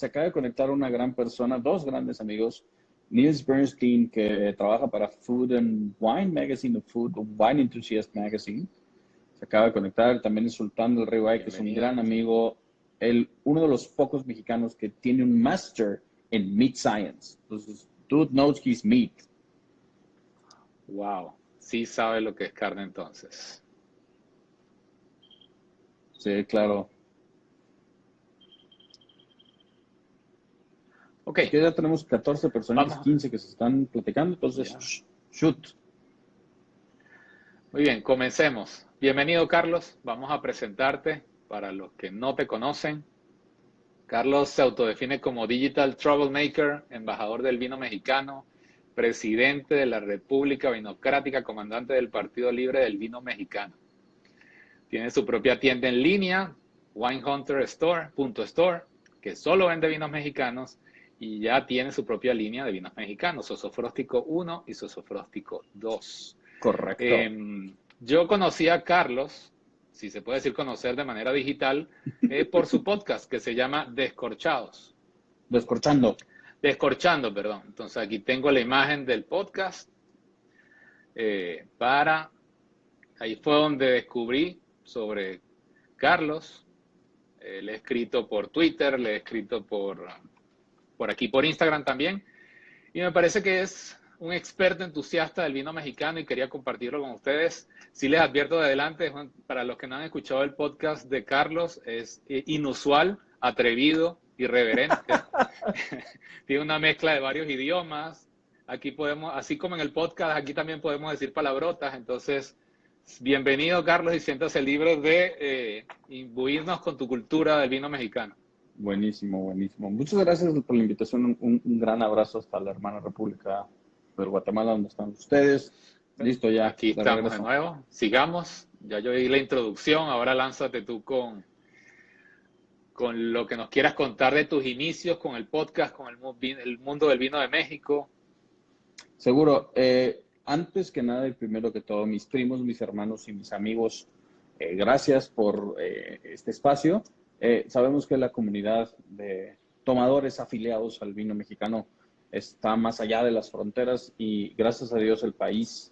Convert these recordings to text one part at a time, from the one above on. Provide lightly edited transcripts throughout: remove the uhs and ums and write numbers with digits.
se acaba de conectar una gran persona, dos grandes amigos, Niels Bernstein, que trabaja para Food and Wine Magazine, o Food and Wine Enthusiast Magazine. Se acaba de conectar. También el Sultán del Ribeye, que es un gran amigo, uno de los pocos mexicanos que tiene un máster en Meat Science. Entonces, dude knows his meat. Wow, sí sabe lo que es carne entonces. Sí, claro. Ok. Así que ya tenemos 14 personas, 15 que se están platicando, entonces, shoot. Muy bien, comencemos. Bienvenido, Carlos. Vamos a presentarte para los que no te conocen. Carlos se autodefine como Digital Troublemaker, embajador del vino mexicano, presidente de la República Vinocrática, comandante del Partido Libre del Vino Mexicano. Tiene su propia tienda en línea, WineHunterStore.store, que solo vende vinos mexicanos, y ya tiene su propia línea de vinos mexicanos, Sosofróstico 1 y Sosofróstico 2. Correcto. Yo conocí a Carlos, si se puede decir conocer de manera digital, por su podcast que se llama Descorchados. Descorchando, perdón. Entonces aquí tengo la imagen del podcast. Ahí fue donde descubrí sobre Carlos. Le he escrito por Twitter, le he escrito por aquí por Instagram también. Y me parece que es un experto entusiasta del vino mexicano y quería compartirlo con ustedes. Sí les advierto de adelante, para los que no han escuchado el podcast de Carlos, es inusual, atrevido, irreverente. Tiene una mezcla de varios idiomas. Aquí podemos, así como en el podcast, aquí también podemos decir palabrotas. Entonces, bienvenido, Carlos, y siéntase libre de imbuirnos con tu cultura del vino mexicano. Buenísimo, buenísimo. Muchas gracias por la invitación. Un gran abrazo hasta la hermana República de Guatemala, donde están ustedes. Listo ya. Aquí estamos de nuevo. Sigamos. Ya yo di la introducción. Ahora lánzate tú con lo que nos quieras contar de tus inicios con el podcast, con el mundo del vino de México. Seguro. Antes que nada y primero que todo, mis primos, mis hermanos y mis amigos, gracias por este espacio. Sabemos que la comunidad de tomadores afiliados al vino mexicano está más allá de las fronteras y gracias a Dios el país,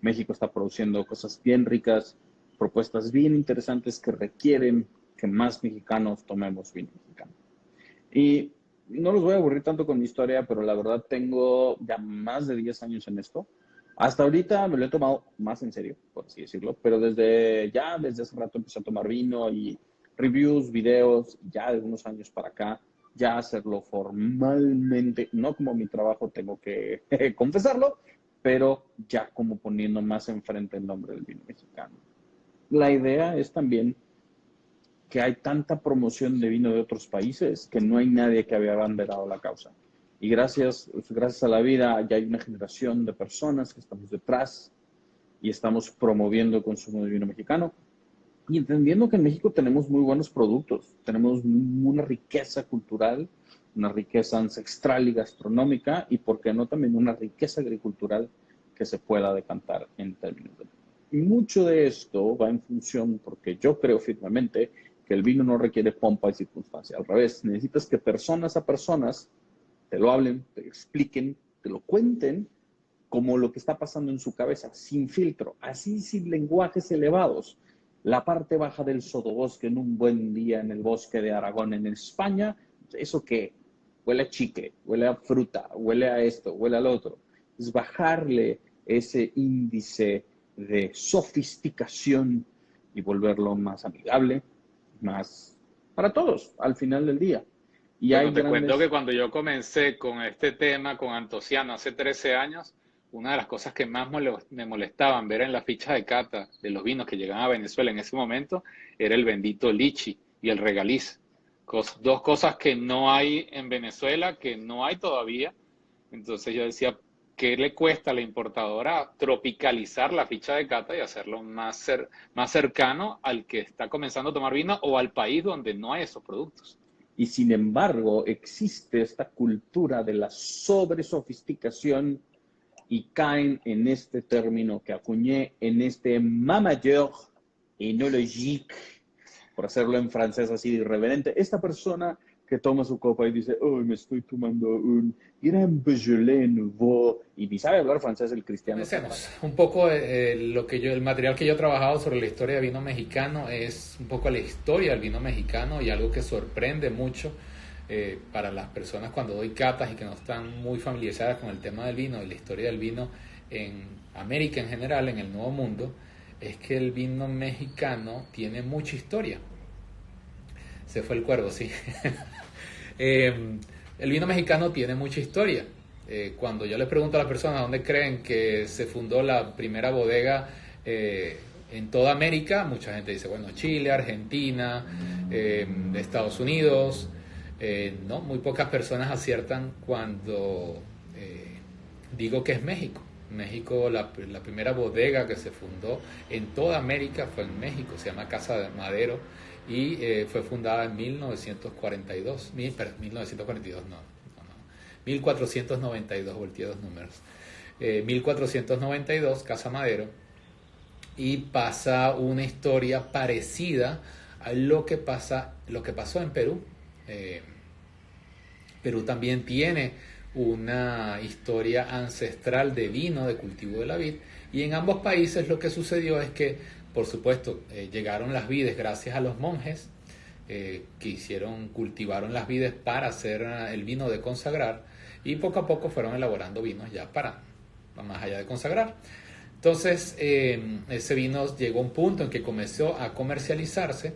México, está produciendo cosas bien ricas, propuestas bien interesantes que requieren que más mexicanos tomemos vino mexicano. Y no los voy a aburrir tanto con mi historia, pero la verdad tengo ya más de 10 años en esto. Hasta ahorita me lo he tomado más en serio, por así decirlo, pero desde hace rato empecé a tomar vino y reviews, videos, ya de unos años para acá, ya hacerlo formalmente, no como mi trabajo, tengo que confesarlo, pero ya como poniendo más enfrente el nombre del vino mexicano. La idea es también que hay tanta promoción de vino de otros países que no hay nadie que había abanderado la causa. Y gracias a la vida ya hay una generación de personas que estamos detrás y estamos promoviendo el consumo de vino mexicano y entendiendo que en México tenemos muy buenos productos, tenemos una riqueza cultural, una riqueza ancestral y gastronómica y, por qué no, también una riqueza agricultural que se pueda decantar en términos de... Y mucho de esto va en función, porque yo creo firmemente que el vino no requiere pompa y circunstancia. Al revés, necesitas que personas a personas te lo hablen, te lo expliquen, te lo cuenten como lo que está pasando en su cabeza, sin filtro, así sin lenguajes elevados. La parte baja del sotobosque en un buen día en el bosque de Aragón en España, ¿eso qué? Huele a chicle, huele a fruta, huele a esto, huele al otro. Es bajarle ese índice de sofisticación y volverlo más amigable, más para todos al final del día. Y bueno, te cuento que cuando yo comencé con este tema con Antociano hace 13 años, una de las cosas que más me molestaban ver en la ficha de cata de los vinos que llegaban a Venezuela en ese momento era el bendito lichi y el regaliz. Dos cosas que no hay en Venezuela, que no hay todavía. Entonces yo decía, ¿qué le cuesta a la importadora tropicalizar la ficha de cata y hacerlo más cercano al que está comenzando a tomar vino o al país donde no hay esos productos? Y sin embargo, existe esta cultura de la sobresofisticación y caen en este término que acuñé en este mamateur enologique, por hacerlo en francés así de irreverente. Esta persona que toma su copa y dice, oh, me estoy tomando un Gran Beaujolais Nouveau, y ni sabe hablar francés el cristiano. Comencemos. Un poco el material que yo he trabajado sobre la historia del vino mexicano es un poco la historia del vino mexicano y algo que sorprende mucho para las personas cuando doy catas y que no están muy familiarizadas con el tema del vino y la historia del vino en América en general, en el Nuevo Mundo, es que el vino mexicano tiene mucha historia. Se fue el cuervo, sí. El vino mexicano tiene mucha historia. Cuando yo le pregunto a las personas dónde creen que se fundó la primera bodega en toda América, mucha gente dice, bueno, Chile, Argentina, Estados Unidos. No, muy pocas personas aciertan cuando digo que es México. México, la primera bodega que se fundó en toda América fue en México, se llama Casa de Madero y fue fundada en 1942, 1942 no, 1492, volteé dos números, 1492, Casa Madero, y pasa una historia parecida a lo que pasó en Perú. Perú también tiene una historia ancestral de vino, de cultivo de la vid, y en ambos países lo que sucedió es que, por supuesto, llegaron las vides gracias a los monjes que cultivaron las vides para hacer el vino de consagrar, y poco a poco fueron elaborando vinos ya para más allá de consagrar. Entonces, ese vino llegó a un punto en que comenzó a comercializarse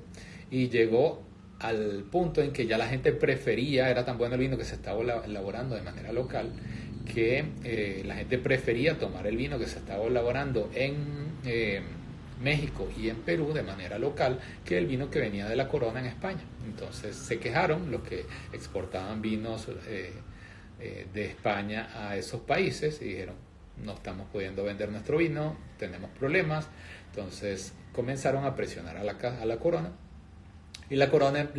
y llegó al punto en que ya la gente prefería, era tan bueno el vino que se estaba elaborando de manera local, que la gente prefería tomar el vino que se estaba elaborando en México y en Perú de manera local que el vino que venía de la corona en España. Entonces se quejaron los que exportaban vinos de España a esos países y dijeron, no estamos pudiendo vender nuestro vino, tenemos problemas. Entonces comenzaron a presionar a la corona. Y la corona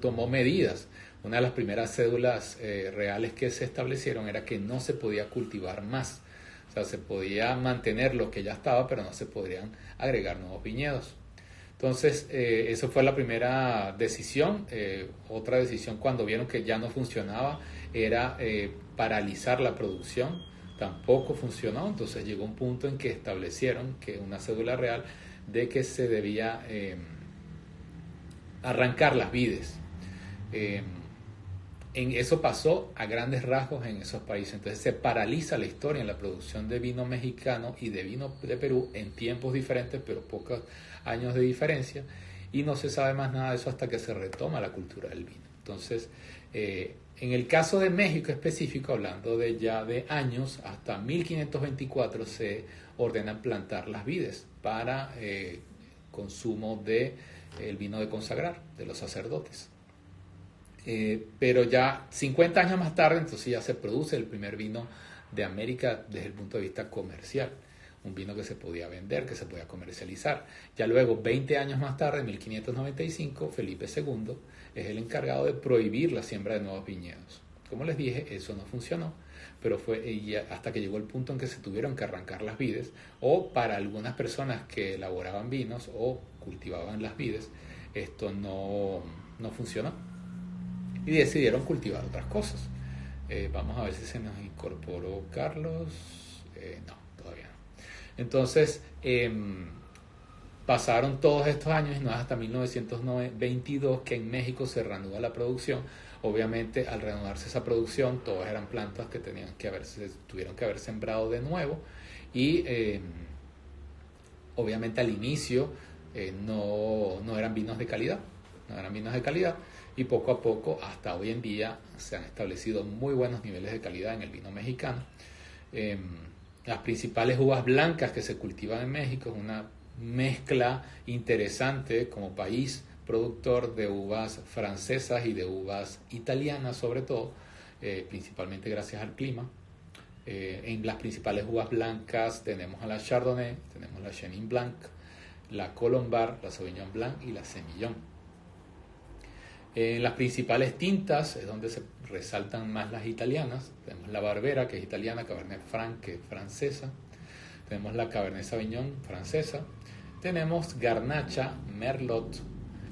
tomó medidas. Una de las primeras cédulas reales que se establecieron era que no se podía cultivar más. O sea, se podía mantener lo que ya estaba, pero no se podrían agregar nuevos viñedos. Entonces, eso fue la primera decisión. Otra decisión, cuando vieron que ya no funcionaba, era paralizar la producción. Tampoco funcionó. Entonces llegó un punto en que establecieron que una cédula real de que se debía arrancar las vides. Eso pasó a grandes rasgos en esos países. Entonces se paraliza la historia en la producción de vino mexicano y de vino de Perú en tiempos diferentes, pero pocos años de diferencia, y no se sabe más nada de eso hasta que se retoma la cultura del vino. Entonces, en el caso de México específico, hablando de ya de años, hasta 1524 se ordenan plantar las vides para consumo de el vino de consagrar de los sacerdotes. Pero ya 50 años más tarde, entonces ya se produce el primer vino de América desde el punto de vista comercial, un vino que se podía vender, que se podía comercializar. Ya luego, 20 años más tarde, en 1595, Felipe II es el encargado de prohibir la siembra de nuevos viñedos. Como les dije, eso no funcionó, pero fue hasta que llegó el punto en que se tuvieron que arrancar las vides, o para algunas personas que elaboraban vinos o cultivaban las vides, esto no funcionó y decidieron cultivar otras cosas. Vamos a ver si se nos incorporó Carlos. No, todavía no. Entonces, pasaron todos estos años y no es hasta 1922 que en México se reanuda la producción. Obviamente, al reanudarse esa producción, todas eran plantas que tuvieron que haber sembrado de nuevo, y obviamente al inicio no eran vinos de calidad, y poco a poco, hasta hoy en día, se han establecido muy buenos niveles de calidad en el vino mexicano. Las principales uvas blancas que se cultivan en México es una mezcla interesante como país productor de uvas francesas y de uvas italianas, sobre todo, principalmente gracias al clima. En las principales uvas blancas tenemos a la Chardonnay, tenemos la Chenin Blanc, la Colombard, la Sauvignon Blanc y la Semillon. En las principales tintas es donde se resaltan más las italianas. Tenemos la Barbera, que es italiana, Cabernet Franc, que es francesa. Tenemos la Cabernet Sauvignon, francesa. Tenemos Garnacha, Merlot,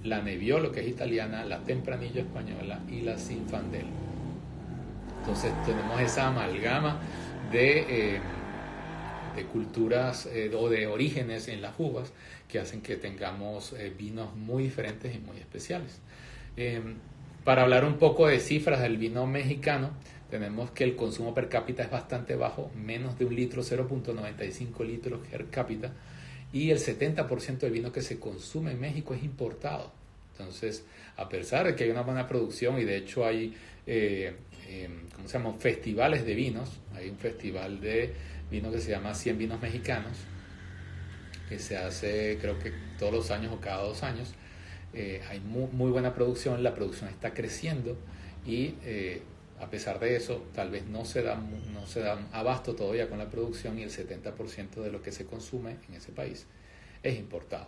la Nebbiolo, que es italiana, la Tempranillo española y la Zinfandel. Entonces tenemos esa amalgama de culturas o de orígenes en las uvas que hacen que tengamos vinos muy diferentes y muy especiales. Para hablar un poco de cifras del vino mexicano, tenemos que el consumo per cápita es bastante bajo, menos de un litro, 0.95 litros per cápita, y el 70% del vino que se consume en México es importado. Entonces, a pesar de que hay una buena producción y de hecho hay ¿cómo se llama? Festivales de vinos, hay un festival de vino que se llama 100 vinos mexicanos, que se hace creo que todos los años o cada 2 años. Hay muy buena producción, la producción está creciendo y a pesar de eso tal vez no se dan abasto todavía con la producción y el 70% de lo que se consume en ese país es importado.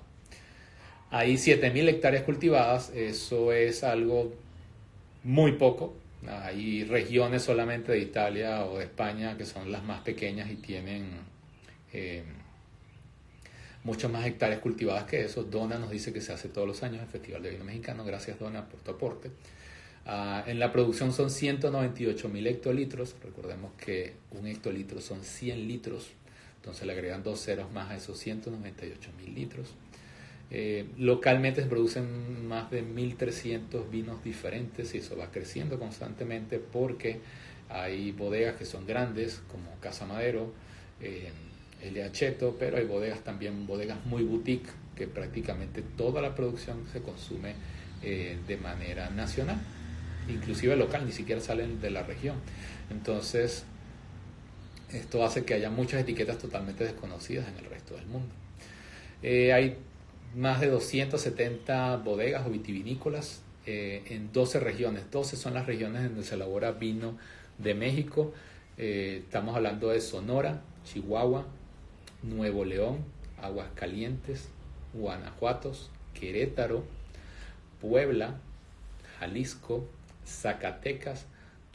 Hay 7.000 hectáreas cultivadas, eso es algo muy poco. Hay regiones solamente de Italia o de España que son las más pequeñas y tienen muchas más hectáreas cultivadas que eso. Dona nos dice que se hace todos los años el Festival de Vino Mexicano. Gracias, Dona, por tu aporte. En la producción son 198.000 hectolitros. Recordemos que un hectolitro son 100 litros. Entonces le agregan 2 ceros más a esos 198.000 litros. Localmente se producen más de 1.300 vinos diferentes y eso va creciendo constantemente porque hay bodegas que son grandes como Casa Madero, El Acheto, pero hay bodegas muy boutique que prácticamente toda la producción se consume de manera nacional, inclusive local, ni siquiera salen de la región. Entonces esto hace que haya muchas etiquetas totalmente desconocidas en el resto del mundo. Hay más de 270 bodegas o vitivinícolas en 12 regiones. 12 son las regiones donde se elabora vino de México. Estamos hablando de Sonora, Chihuahua, Nuevo León, Aguascalientes, Guanajuato, Querétaro, Puebla, Jalisco, Zacatecas,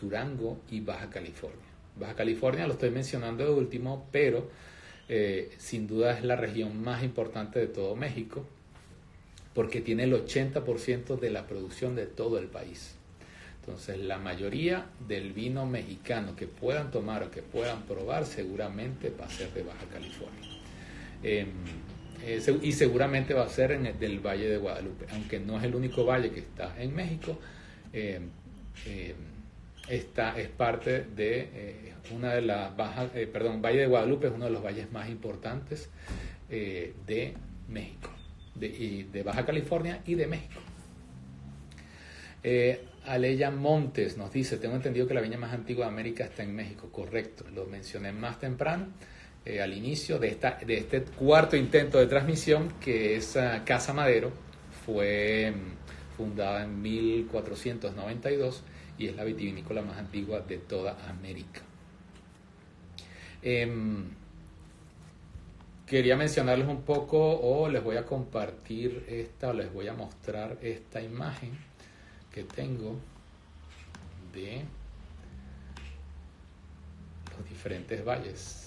Durango y Baja California. Baja California lo estoy mencionando de último, pero sin duda es la región más importante de todo México porque tiene el 80% de la producción de todo el país. Entonces la mayoría del vino mexicano que puedan tomar o que puedan probar seguramente va a ser de Baja California. Y seguramente va a ser del Valle de Guadalupe, aunque no es el único valle que está en México. Esta es parte de una de las Valle de Guadalupe es uno de los valles más importantes de México, de Baja California y de México. Aleya Montes nos dice, tengo entendido que la viña más antigua de América está en México. Correcto, lo mencioné más temprano, al inicio de este cuarto intento de transmisión, que es Casa Madero. Fue fundada en 1492 y es la vitivinícola más antigua de toda América. Quería mencionarles un poco, o les voy a compartir o les voy a mostrar esta imagen que tengo de los diferentes valles.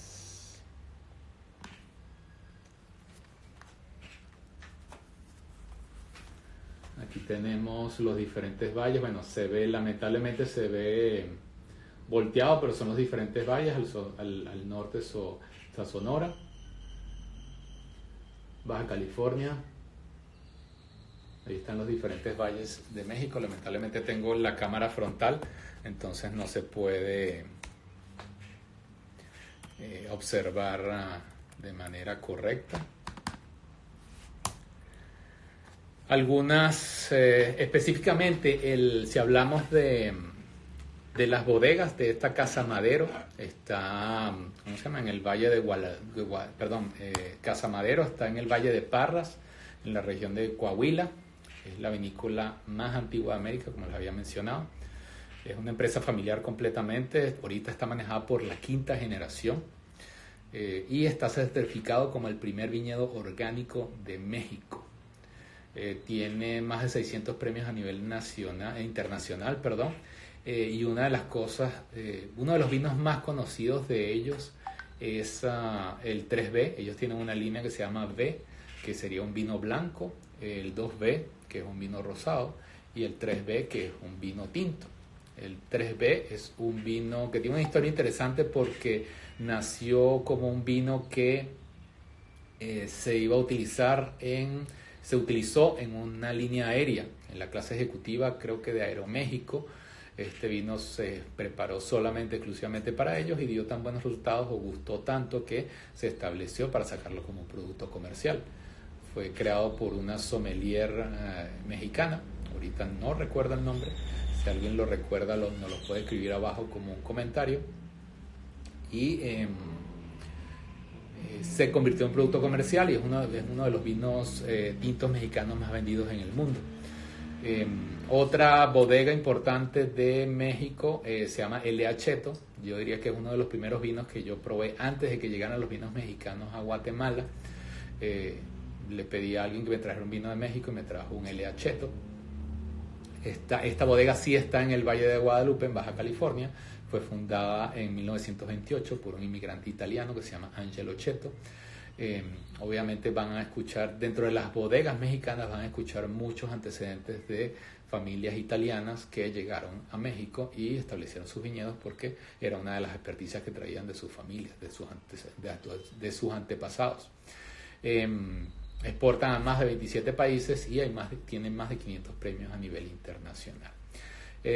Aquí tenemos los diferentes valles. Bueno, lamentablemente se ve volteado, pero son los diferentes valles. Al norte está Sonora, Baja California. Ahí están los diferentes valles de México. Lamentablemente tengo la cámara frontal, entonces no se puede observar de manera correcta. Algunas, específicamente, si hablamos de las bodegas de esta Casa Madero, está, ¿cómo se llama? En el valle Casa Madero está en el valle de Parras, en la región de Coahuila. Es la vinícola más antigua de América, como les había mencionado. Es una empresa familiar completamente. Ahorita está manejada por la quinta generación y está certificado como el primer viñedo orgánico de México. Tiene más de 600 premios a nivel internacional, y una de las cosas, uno de los vinos más conocidos de ellos es el 3B. Ellos tienen una línea que se llama B, que sería un vino blanco. el 2B, que es un vino rosado, y el 3B, que es un vino tinto. El 3B es un vino que tiene una historia interesante porque nació como un vino que se utilizó en una línea aérea, en la clase ejecutiva, creo que de Aeroméxico. Este vino se preparó exclusivamente para ellos y dio tan buenos resultados o gustó tanto que se estableció para sacarlo como un producto comercial. Fue creado por una sommelier mexicana, ahorita no recuerdo el nombre, si alguien lo recuerda nos lo puede escribir abajo como un comentario. Y se convirtió en producto comercial y es uno de los vinos tintos mexicanos más vendidos en el mundo. Otra bodega importante de México se llama L.A. Cheto. Yo diría que es uno de los primeros vinos que yo probé antes de que llegaran los vinos mexicanos a Guatemala. Le pedí a alguien que me trajera un vino de México y me trajo un L.A. Cheto. Esta bodega sí está en el Valle de Guadalupe, en Baja California. Fue fundada en 1928 por un inmigrante italiano que se llama Angelo Cheto. Obviamente van a escuchar, dentro de las bodegas mexicanas van a escuchar muchos antecedentes de familias italianas que llegaron a México y establecieron sus viñedos porque era una de las experticias que traían de sus familias, de sus antepasados. Exportan a más de 27 países y tienen más de 500 premios a nivel internacional.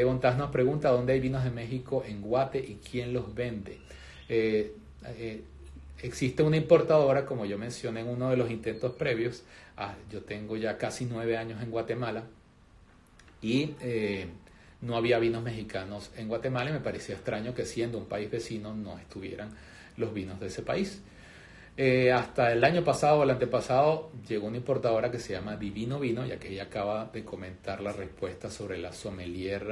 Bontaz nos pregunta dónde hay vinos de México en Guate y quién los vende. Existe una importadora, como yo mencioné en uno de los intentos previos. Yo tengo ya casi 9 años en Guatemala y no había vinos mexicanos en Guatemala y me parecía extraño que siendo un país vecino no estuvieran los vinos de ese país. Hasta el año pasado o el antepasado llegó una importadora que se llama Divino Vino, ya que ella acaba de comentar la respuesta sobre la sommelier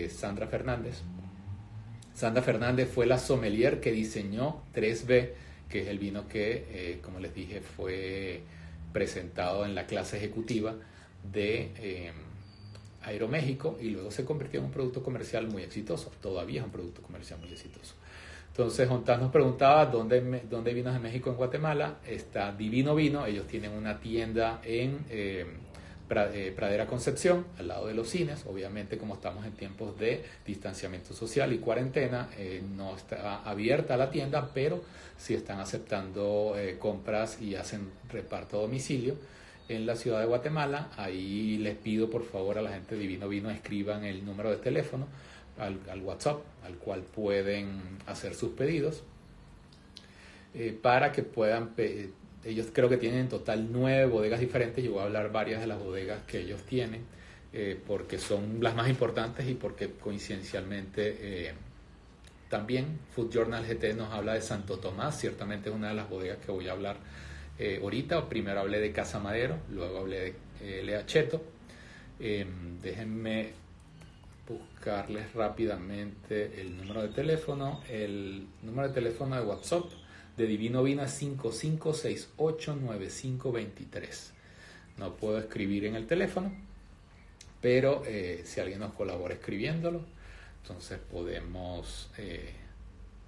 Sandra Fernández. Sandra Fernández fue la sommelier que diseñó 3B, que es el vino que, como les dije, fue presentado en la clase ejecutiva de Aeroméxico y luego se convirtió en un producto comercial muy exitoso. Todavía es un producto comercial muy exitoso. Entonces, Jonás nos preguntaba dónde hay vinos de México en Guatemala. Está Divino Vino, ellos tienen una tienda en Pradera Concepción, al lado de los cines. Obviamente, como estamos en tiempos de distanciamiento social y cuarentena, no está abierta la tienda, pero sí están aceptando compras y hacen reparto a domicilio en la ciudad de Guatemala. Ahí les pido por favor a la gente de Divino Vino escriban el número de teléfono al WhatsApp, al cual pueden hacer sus pedidos para que puedan ellos creo que tienen en total 9 bodegas diferentes. Yo voy a hablar varias de las bodegas que ellos tienen porque son las más importantes y porque coincidencialmente también Food Journal GT nos habla de Santo Tomás. Ciertamente es una de las bodegas que voy a hablar ahorita. Primero hablé de Casa Madero, luego hablé de L.A. Cheto. Déjenme buscarles rápidamente el número de teléfono. El número de teléfono de WhatsApp de Divino Vino es 55689523. No puedo escribir en el teléfono, pero si alguien nos colabora escribiéndolo, entonces podemos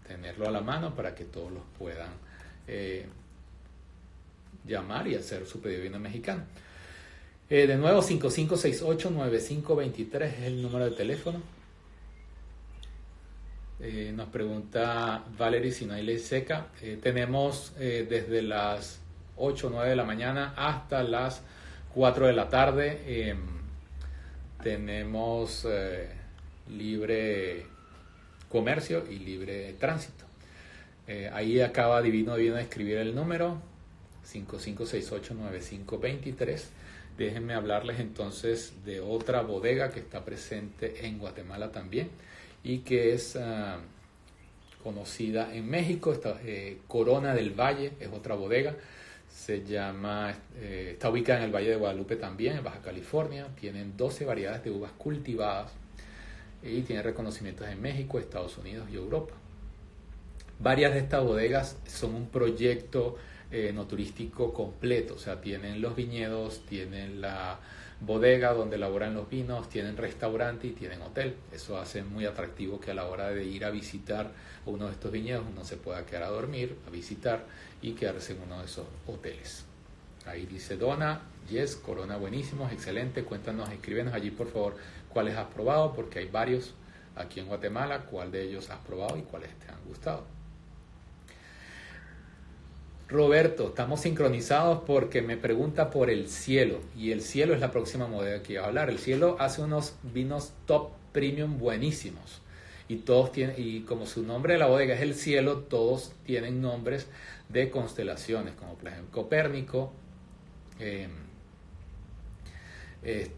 tenerlo a la mano para que todos los puedan llamar y hacer su pedido de vino mexicano. De nuevo, 55689523 es el número de teléfono. Nos pregunta Valerie si no hay ley seca. Tenemos desde las 8 o 9 de la mañana hasta las 4 de la tarde. Tenemos libre comercio y libre tránsito. Ahí acaba Divino de escribir el número 55689523. Déjenme hablarles entonces de otra bodega que está presente en Guatemala también y que es conocida en México. Corona del Valle es otra bodega. Está ubicada en el Valle de Guadalupe también, en Baja California. Tienen 12 variedades de uvas cultivadas y tiene reconocimientos en México, Estados Unidos y Europa. Varias de estas bodegas son un proyecto no turístico completo, o sea, tienen los viñedos, tienen la bodega donde elaboran los vinos, tienen restaurante y tienen hotel. Eso hace muy atractivo que a la hora de ir a visitar uno de estos viñedos uno se pueda quedar a dormir, a visitar y quedarse en uno de esos hoteles. Ahí dice Donna, yes, Corona buenísimos, excelente, cuéntanos, escríbenos allí por favor cuáles has probado, porque hay varios aquí en Guatemala, cuál de ellos has probado y cuáles te han gustado. Roberto, estamos sincronizados porque me pregunta por El Cielo, y El Cielo es la próxima bodega que iba a hablar. El Cielo hace unos vinos top premium buenísimos, y todos tienen, y como su nombre de la bodega es El Cielo, todos tienen nombres de constelaciones, como por ejemplo Copérnico.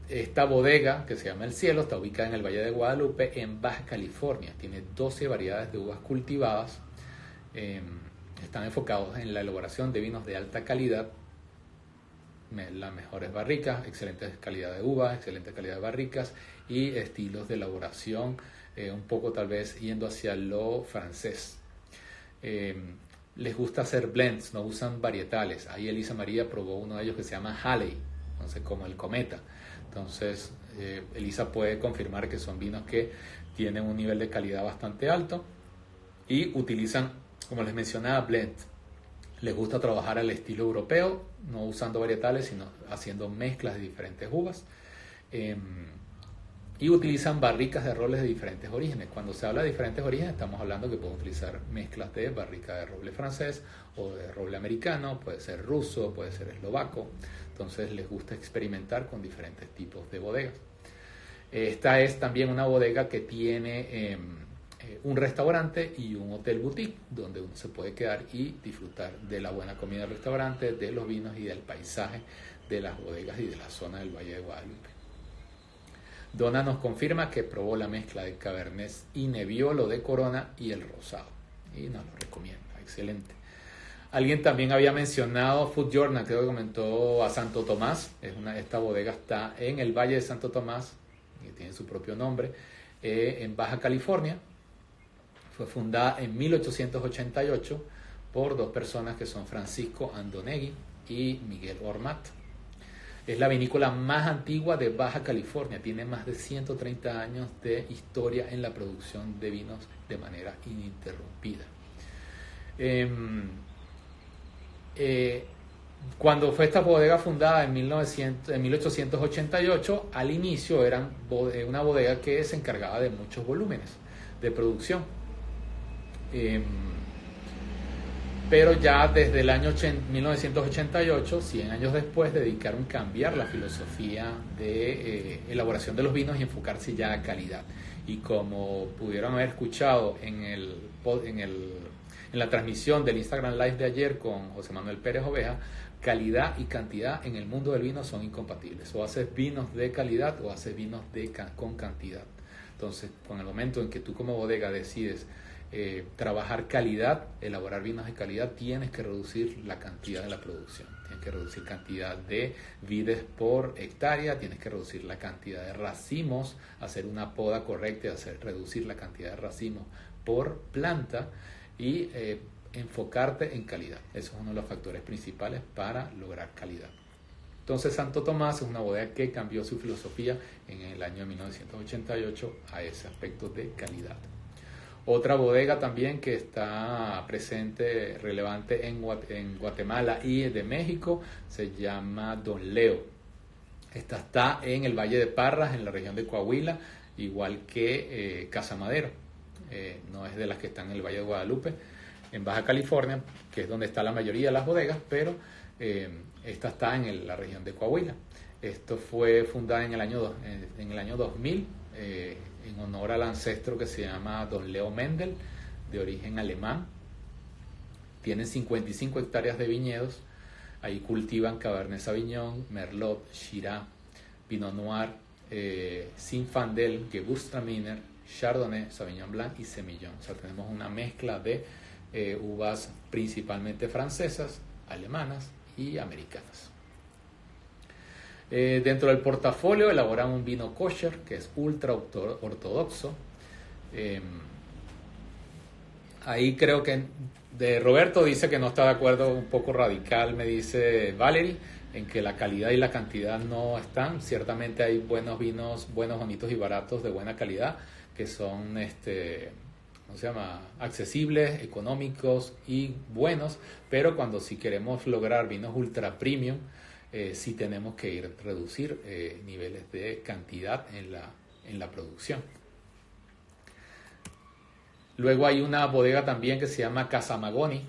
Esta bodega, que se llama El Cielo, está ubicada en el Valle de Guadalupe, en Baja California. Tiene 12 variedades de uvas cultivadas. Están enfocados en la elaboración de vinos de alta calidad, las mejores barricas, excelente calidad de uvas, excelente calidad de barricas y estilos de elaboración, un poco tal vez yendo hacia lo francés. Les gusta hacer blends, no usan varietales. Ahí Elisa María probó uno de ellos que se llama Halley, entonces como el cometa. Entonces Elisa puede confirmar que son vinos que tienen un nivel de calidad bastante alto y utilizan, como les mencionaba, blend. Les gusta trabajar al estilo europeo, no usando varietales, sino haciendo mezclas de diferentes uvas. Y utilizan barricas de robles de diferentes orígenes. Cuando se habla de diferentes orígenes, estamos hablando que pueden utilizar mezclas de barrica de roble francés o de roble americano, puede ser ruso, puede ser eslovaco. Entonces les gusta experimentar con diferentes tipos de bodegas. Esta es también una bodega que tiene un restaurante y un hotel boutique, donde uno se puede quedar y disfrutar de la buena comida del restaurante, de los vinos y del paisaje de las bodegas y de la zona del Valle de Guadalupe. Donna nos confirma que probó la mezcla de Cabernet y Nebbiolo de Corona y el Rosado, y nos lo recomienda, excelente. Alguien también había mencionado Food Journal, creo que comentó a Santo Tomás. Esta bodega está en el Valle de Santo Tomás, que tiene su propio nombre, en Baja California. Fue fundada en 1888 por dos personas que son Francisco Andonegui y Miguel Ormat. Es la vinícola más antigua de Baja California, tiene más de 130 años de historia en la producción de vinos de manera ininterrumpida. Cuando fue esta bodega fundada en 1888, al inicio era una bodega que se encargaba de muchos volúmenes de producción. Pero ya desde el año 1988, 100 años después, dedicaron a cambiar la filosofía de elaboración de los vinos y enfocarse ya a calidad. Y como pudieron haber escuchado en la transmisión del Instagram Live de ayer con José Manuel Pérez Oveja, calidad y cantidad en el mundo del vino son incompatibles. O haces vinos de calidad o haces vinos con cantidad. Entonces, con el momento en que tú como bodega decides trabajar calidad, elaborar vinos de calidad, tienes que reducir la cantidad de la producción, tienes que reducir cantidad de vides por hectárea, tienes que reducir la cantidad de racimos, hacer una poda correcta, reducir la cantidad de racimos por planta y enfocarte en calidad. Eso es uno de los factores principales para lograr calidad. Entonces Santo Tomás es una bodega que cambió su filosofía en el año 1988 a ese aspecto de calidad. Otra bodega también que está presente, relevante en Guatemala y de México, se llama Don Leo. Esta está en el Valle de Parras, en la región de Coahuila, igual que Casa Madero. No es de las que están en el Valle de Guadalupe, en Baja California, que es donde está la mayoría de las bodegas, pero esta está en la región de Coahuila. Esto fue fundada en el año 2000, en honor al ancestro que se llama Don Leo Mendel, de origen alemán. Tienen 55 hectáreas de viñedos. Ahí cultivan Cabernet Sauvignon, Merlot, Shiraz, Pinot Noir, Zinfandel, Gewürztraminer, Chardonnay, Sauvignon Blanc y Semillon. O sea, tenemos una mezcla de uvas principalmente francesas, alemanas y americanas. Dentro del portafolio elaboran un vino kosher que es ultra ortodoxo. Ahí creo que de Roberto dice que no está de acuerdo, un poco radical, me dice Valerie, en que la calidad y la cantidad no están. Ciertamente hay buenos vinos, buenos, bonitos y baratos de buena calidad que son ¿cómo se llama? Accesibles, económicos y buenos, pero cuando si queremos lograr vinos ultra premium, sí tenemos que reducir niveles de cantidad en la producción. Luego hay una bodega también que se llama Casa Magoni,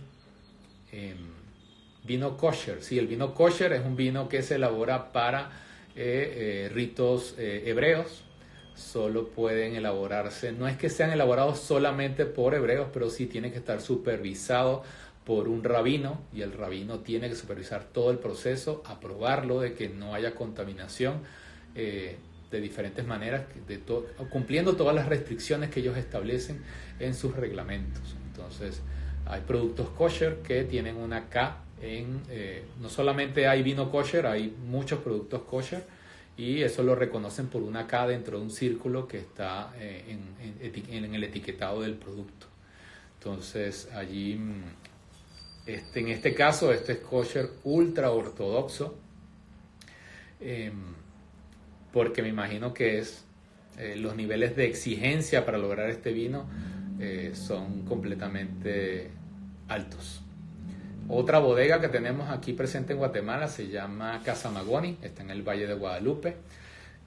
vino kosher. Sí, el vino kosher es un vino que se elabora para ritos hebreos. Solo pueden elaborarse, no es que sean elaborados solamente por hebreos, pero sí tiene que estar supervisado por un rabino, y el rabino tiene que supervisar todo el proceso, aprobarlo de que no haya contaminación de diferentes maneras, cumpliendo todas las restricciones que ellos establecen en sus reglamentos. Entonces, hay productos kosher que tienen una K no solamente hay vino kosher, hay muchos productos kosher, y eso lo reconocen por una K dentro de un círculo que está en el etiquetado del producto. Entonces, allí, en este caso, este es kosher ultra ortodoxo, porque me imagino que los niveles de exigencia para lograr este vino son completamente altos. Otra bodega que tenemos aquí presente en Guatemala se llama Casa Magoni, está en el Valle de Guadalupe.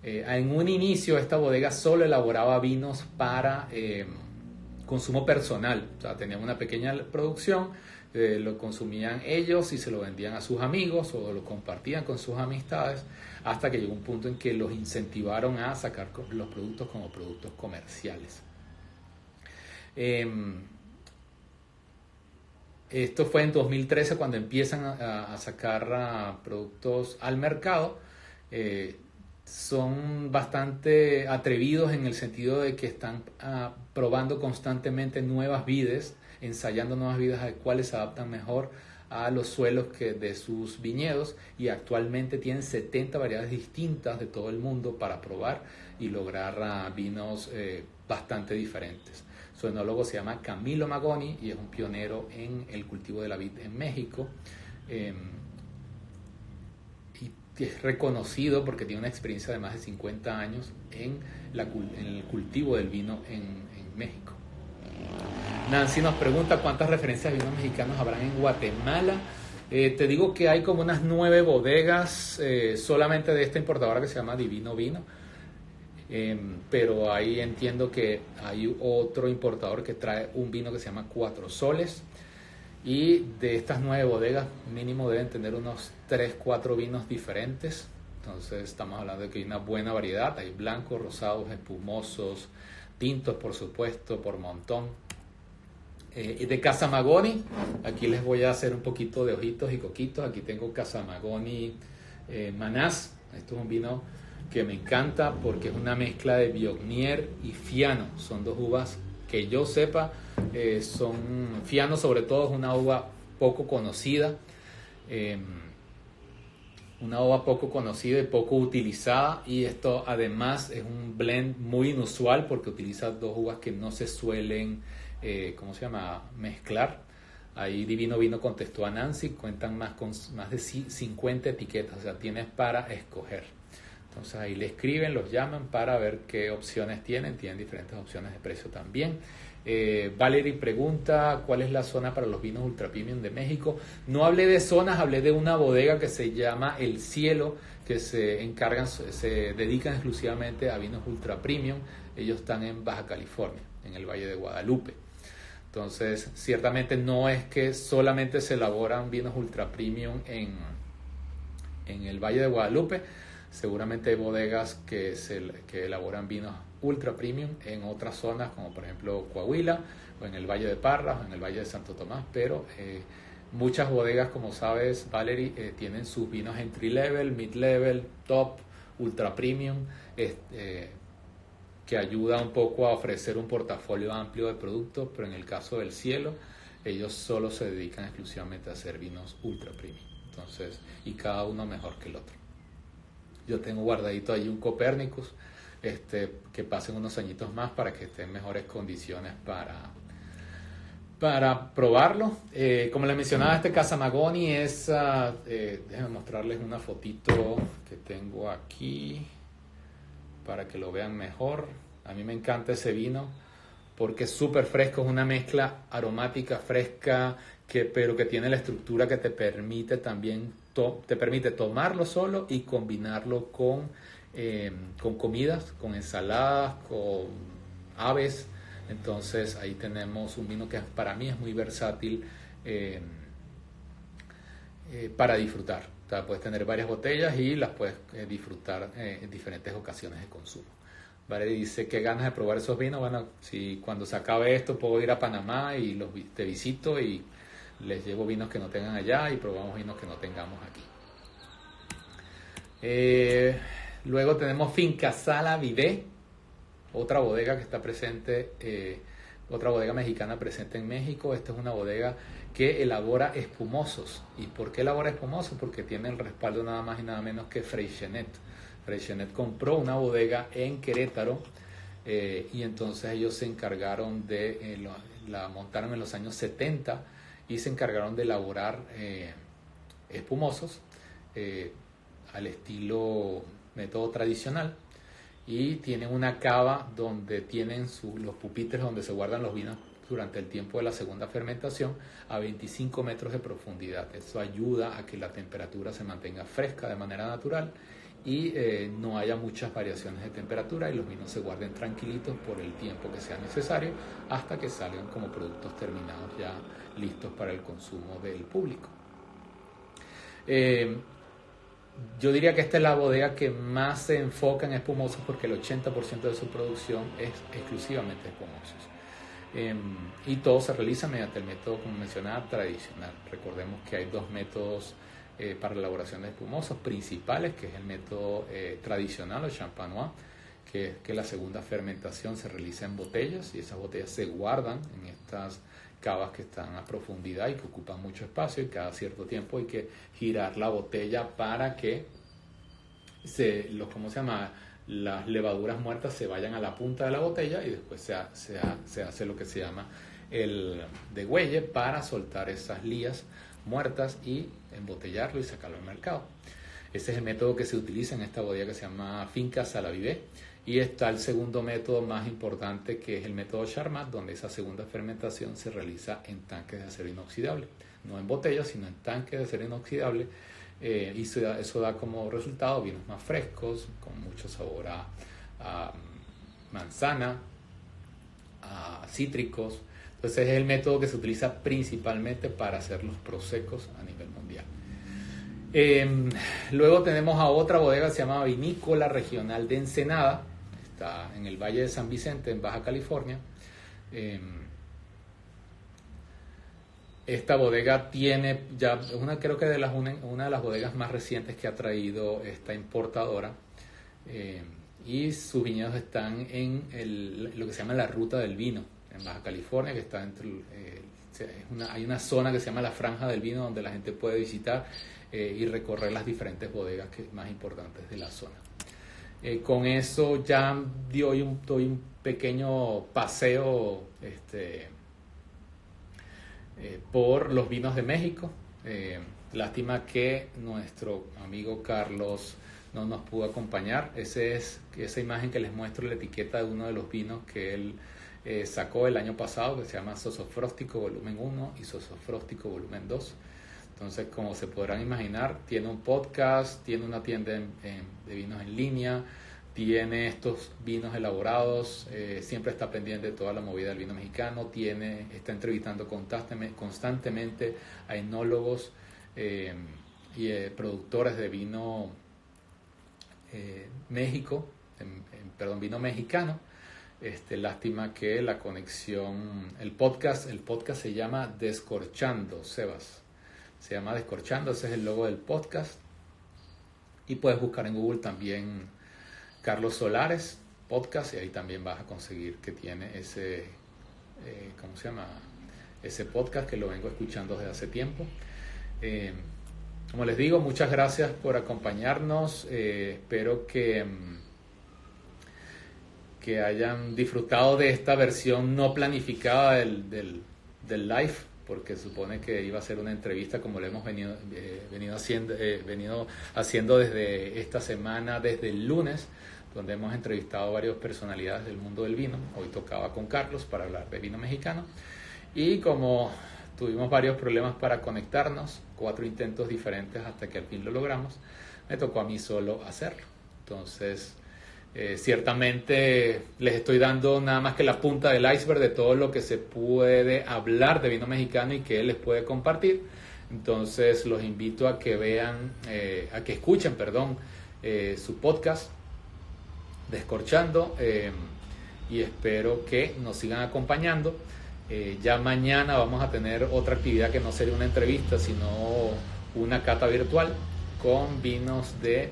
En un inicio esta bodega solo elaboraba vinos para consumo personal, o sea, tenían una pequeña producción, lo consumían ellos y se lo vendían a sus amigos o lo compartían con sus amistades, hasta que llegó un punto en que los incentivaron a sacar los productos como productos comerciales. Esto fue en 2013 cuando empiezan a sacar productos al mercado. Son bastante atrevidos en el sentido de que están probando constantemente nuevas vides, ensayando nuevas vides a cuáles se adaptan mejor a los suelos de sus viñedos, y actualmente tienen 70 variedades distintas de todo el mundo para probar y lograr vinos bastante diferentes. Su enólogo se llama Camilo Magoni y es un pionero en el cultivo de la vid en México. Y es reconocido porque tiene una experiencia de más de 50 años en el cultivo del vino en México. Nancy nos pregunta cuántas referencias de vinos mexicanos habrán en Guatemala. Te digo que hay como unas 9 bodegas solamente de esta importadora que se llama Divino Vino. Pero ahí entiendo que hay otro importador que trae un vino que se llama Cuatro Soles, y de estas 9 bodegas mínimo deben tener unos 3-4 vinos diferentes. Entonces estamos hablando de que hay una buena variedad, hay blancos, rosados, espumosos, tintos por supuesto, por montón. Y de Casa Magoni, aquí les voy a hacer un poquito de ojitos y coquitos. Aquí tengo Casa Magoni Manás. Esto es un vino que me encanta porque es una mezcla de Viognier y Fiano. Son 2 uvas que yo sepa, Fiano sobre todo es una uva poco conocida, y poco utilizada, y esto además es un blend muy inusual porque utiliza 2 uvas que no se suelen, mezclar. Ahí Divino Vino contestó a Nancy, cuentan con más de 50 etiquetas, o sea, tienes para escoger. Entonces ahí le escriben, los llaman para ver qué opciones tienen diferentes opciones de precio también. Valerie pregunta cuál es la zona para los vinos ultra premium de México. No hablé de zonas, hablé de una bodega que se llama El Cielo, que se dedican exclusivamente a vinos ultra premium. Ellos están en Baja California, en el Valle de Guadalupe. Entonces, ciertamente no es que solamente se elaboran vinos ultra premium en el Valle de Guadalupe. Seguramente hay bodegas que elaboran vinos ultra premium en otras zonas, como por ejemplo Coahuila, o en el Valle de Parras, o en el Valle de Santo Tomás, pero muchas bodegas, como sabes, Valerie, tienen sus vinos entry level, mid level, top, ultra premium, que ayuda un poco a ofrecer un portafolio amplio de productos, pero en el caso del Cielo, ellos solo se dedican exclusivamente a hacer vinos ultra premium. Entonces, y cada uno mejor que el otro. Yo tengo guardadito ahí un Copernicus, que pasen unos añitos más para que esté en mejores condiciones para probarlo. Como les mencionaba, este Casa Magoni es, déjenme mostrarles una fotito que tengo aquí para que lo vean mejor. A mí me encanta ese vino porque es súper fresco, es una mezcla aromática fresca, pero que tiene la estructura que te permite también te permite tomarlo solo y combinarlo con comidas, con ensaladas, con aves. Entonces ahí tenemos un vino que para mí es muy versátil para disfrutar. O sea, puedes tener varias botellas y las puedes disfrutar en diferentes ocasiones de consumo. Vale, dice que ganas de probar esos vinos. Bueno, si cuando se acabe esto puedo ir a Panamá y te visito y les llevo vinos que no tengan allá y probamos vinos que no tengamos aquí. Luego tenemos Finca Sala Vivé, otra bodega que está presente, otra bodega mexicana presente en México. Esta es una bodega que elabora espumosos. ¿Y por qué elabora espumosos? Porque tiene el respaldo nada más y nada menos que Freixenet. Freixenet compró una bodega en Querétaro y entonces ellos se encargaron la montaron en los años 70 y se encargaron de elaborar espumosos al estilo método tradicional, y tienen una cava donde tienen los pupitres donde se guardan los vinos durante el tiempo de la segunda fermentación a 25 metros de profundidad. Eso ayuda a que la temperatura se mantenga fresca de manera natural y no haya muchas variaciones de temperatura, y los vinos se guarden tranquilitos por el tiempo que sea necesario hasta que salgan como productos terminados ya listos para el consumo del público. Yo diría que esta es la bodega que más se enfoca en espumosos porque el 80% de su producción es exclusivamente espumosos. Y todo se realiza mediante el método, como mencionaba, tradicional. Recordemos que hay dos métodos para la elaboración de espumosos principales, que es el método tradicional o champenois, que es que la segunda fermentación se realiza en botellas y esas botellas se guardan en estas cavas que están a profundidad y que ocupan mucho espacio, y cada cierto tiempo hay que girar la botella para que las levaduras muertas se vayan a la punta de la botella, y después se hace lo que se llama el degüelle para soltar esas lías muertas y embotellarlo y sacarlo al mercado. Ese es el método que se utiliza en esta bodega que se llama Finca Sala Vivé. Y está el segundo método más importante, que es el método Charmat, donde esa segunda fermentación se realiza en tanques de acero inoxidable, no en botellas, sino en tanques de acero inoxidable, y eso da como resultado vinos más frescos, con mucho sabor a manzana, a cítricos. Entonces es el método que se utiliza principalmente para hacer los prosecos a nivel mundial. Luego tenemos a otra bodega que se llama Vinícola Regional de Ensenada. Está en el Valle de San Vicente, en Baja California. Esta bodega tiene ya creo que una de las bodegas más recientes que ha traído esta importadora, y sus viñedos están en lo que se llama la Ruta del Vino en Baja California, que está hay una zona que se llama la Franja del Vino, donde la gente puede visitar y recorrer las diferentes bodegas más importantes de la zona. Con eso ya doy un pequeño paseo por los vinos de México. Lástima que nuestro amigo Carlos no nos pudo acompañar. Esa imagen que les muestro, la etiqueta de uno de los vinos que él sacó el año pasado, que se llama Sosofróstico Volumen 1 y Sosofróstico Volumen 2. Entonces, como se podrán imaginar, tiene un podcast, tiene una tienda de vinos en línea, tiene estos vinos elaborados, siempre está pendiente de toda la movida del vino mexicano, está entrevistando constantemente a enólogos y productores de vino vino mexicano. Lástima que la conexión, el podcast se llama Descorchando, Sebas. Se llama Descorchando, ese es el logo del podcast. Y puedes buscar en Google también Carlos Solares Podcast, y ahí también vas a conseguir que tiene ese podcast, que lo vengo escuchando desde hace tiempo. Como les digo, muchas gracias por acompañarnos. Espero que hayan disfrutado de esta versión no planificada del live, porque supone que iba a ser una entrevista como lo hemos venido haciendo desde esta semana, desde el lunes, donde hemos entrevistado varias personalidades del mundo del vino. Hoy tocaba con Carlos para hablar de vino mexicano. Y como tuvimos varios problemas para conectarnos, 4 intentos diferentes hasta que al fin lo logramos, me tocó a mí solo hacerlo. Entonces, ciertamente les estoy dando nada más que la punta del iceberg de todo lo que se puede hablar de vino mexicano y que él les puede compartir. Entonces los invito a que vean, a que escuchen, su podcast Descorchando, y espero que nos sigan acompañando. Ya mañana vamos a tener otra actividad que no sería una entrevista, sino una cata virtual con vinos de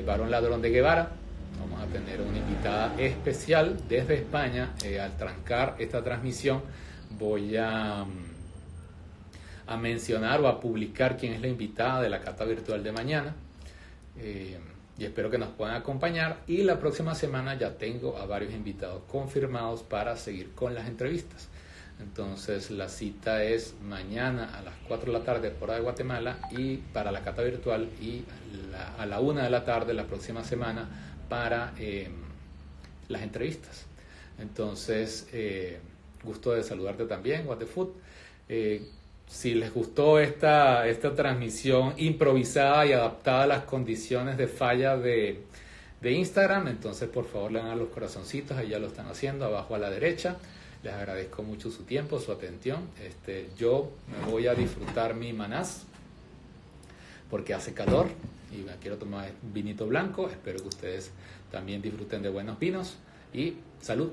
Barón Ladrón de Guevara. Vamos a tener una invitada especial desde España. Al trancar esta transmisión voy a mencionar o a publicar quién es la invitada de la cata virtual de mañana. Y espero que nos puedan acompañar. Y la próxima semana ya tengo a varios invitados confirmados para seguir con las entrevistas. Entonces la cita es mañana a las 4 de la tarde hora de Guatemala y para la cata virtual, y a la 1 de la tarde la próxima semana para las entrevistas. Entonces, gusto de saludarte también, What the Food. Si les gustó esta transmisión improvisada y adaptada a las condiciones de falla de Instagram, entonces por favor le dan a los corazoncitos, ahí ya lo están haciendo, abajo a la derecha. Les agradezco mucho su tiempo, su atención. Yo me voy a disfrutar mi manás porque hace calor y me quiero tomar un vinito blanco. Espero que ustedes también disfruten de buenos vinos y salud.